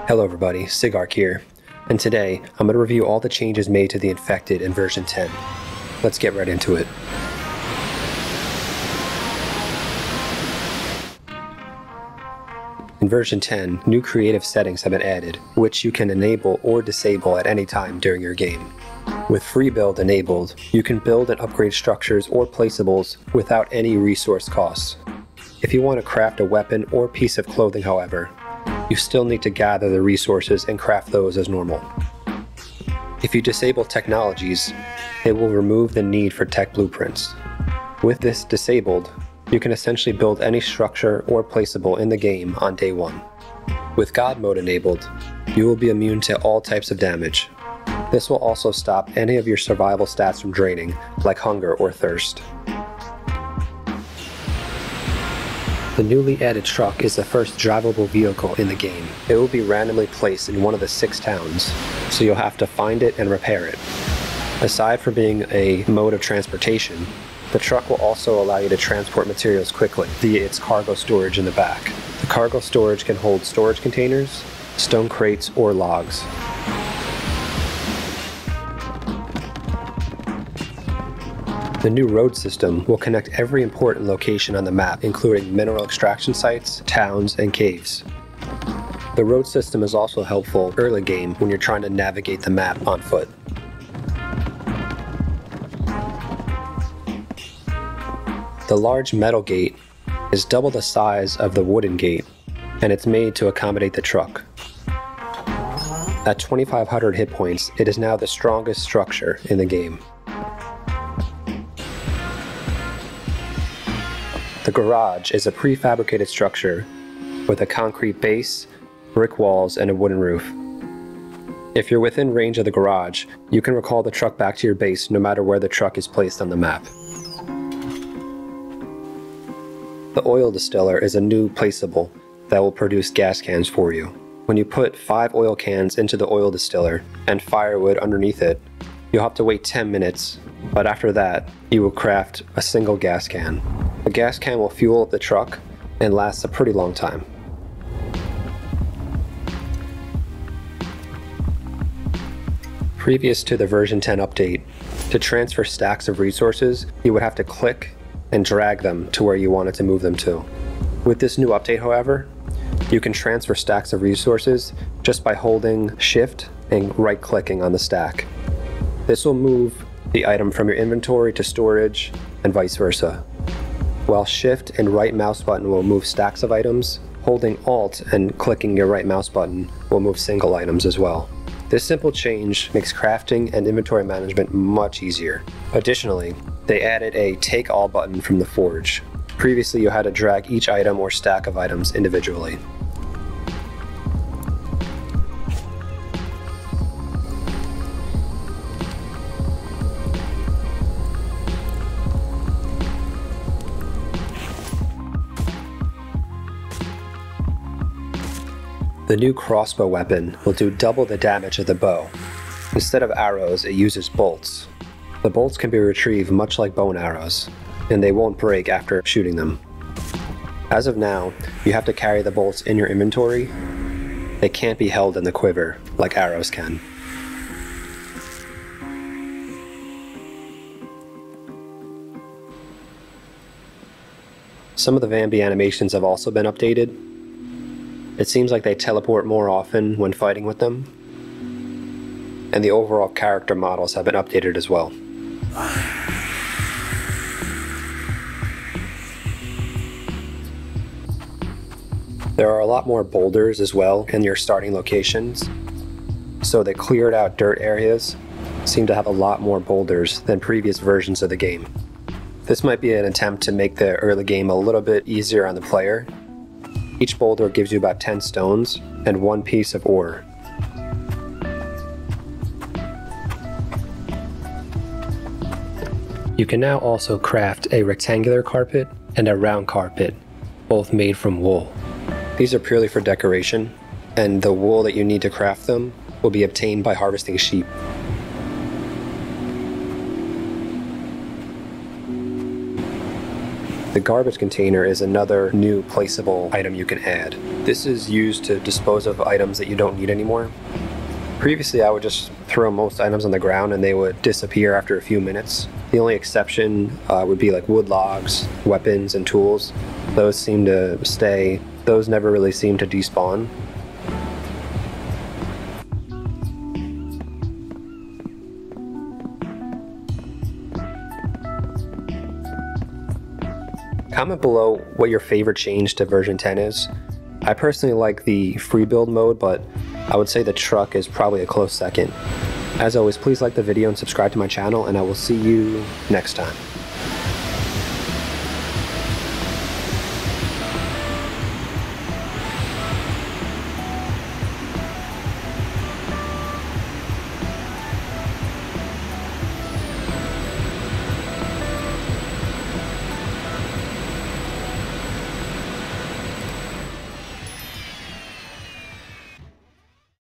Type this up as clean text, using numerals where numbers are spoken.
Hello everybody, Sigark here, and today I'm going to review all the changes made to the Infected in version 10. Let's get right into it. In version 10, new creative settings have been added, which you can enable or disable at any time during your game. With free build enabled, you can build and upgrade structures or placeables without any resource costs. If you want to craft a weapon or piece of clothing, however, you still need to gather the resources and craft those as normal. If you disable technologies, it will remove the need for tech blueprints. With this disabled, you can essentially build any structure or placeable in the game on day one. With God mode enabled, you will be immune to all types of damage. This will also stop any of your survival stats from draining, like hunger or thirst. The newly added truck is the first drivable vehicle in the game. It will be randomly placed in one of the 6 towns, so you'll have to find it and repair it. Aside from being a mode of transportation, the truck will also allow you to transport materials quickly via its cargo storage in the back. The cargo storage can hold storage containers, stone crates, or logs. The new road system will connect every important location on the map, including mineral extraction sites, towns, and caves. The road system is also helpful early game when you're trying to navigate the map on foot. The large metal gate is double the size of the wooden gate, and it's made to accommodate the truck. At 2,500 hit points, it is now the strongest structure in the game. The garage is a prefabricated structure with a concrete base, brick walls, and a wooden roof. If you're within range of the garage, you can recall the truck back to your base no matter where the truck is placed on the map. The oil distiller is a new placeable that will produce gas cans for you. When you put 5 oil cans into the oil distiller and firewood underneath it, you'll have to wait 10 minutes, but after that, you will craft a single gas can. The gas can will fuel up the truck and lasts a pretty long time. Previous to the version 10 update, to transfer stacks of resources, you would have to click and drag them to where you wanted to move them to. With this new update, however, you can transfer stacks of resources just by holding Shift and right-clicking on the stack. This will move the item from your inventory to storage and vice versa. While Shift and right mouse button will move stacks of items, holding Alt and clicking your right mouse button will move single items as well. This simple change makes crafting and inventory management much easier. Additionally, they added a Take All button from the Forge. Previously, you had to drag each item or stack of items individually. The new crossbow weapon will do double the damage of the bow. Instead of arrows, it uses bolts. The bolts can be retrieved much like bow and arrows, and they won't break after shooting them. As of now, you have to carry the bolts in your inventory. They can't be held in the quiver like arrows can. Some of the VAMBIE animations have also been updated. It seems like they teleport more often when fighting with them, and the overall character models have been updated as well. There are a lot more boulders as well in your starting locations, so the cleared out dirt areas seem to have a lot more boulders than previous versions of the game. This might be an attempt to make the early game a little bit easier on the player. Each boulder gives you about 10 stones and 1 piece of ore. You can now also craft a rectangular carpet and a round carpet, both made from wool. These are purely for decoration, and the wool that you need to craft them will be obtained by harvesting sheep. The garbage container is another new placeable item you can add. This is used to dispose of items that you don't need anymore. Previously, I would just throw most items on the ground and they would disappear after a few minutes. The only exception would be like wood logs, weapons, and tools. Those seem to stay. Those never really seem to despawn. Comment below what your favorite change to version 10 is. I personally like the free build mode, but I would say the truck is probably a close second. As always, please like the video and subscribe to my channel, and I will see you next time.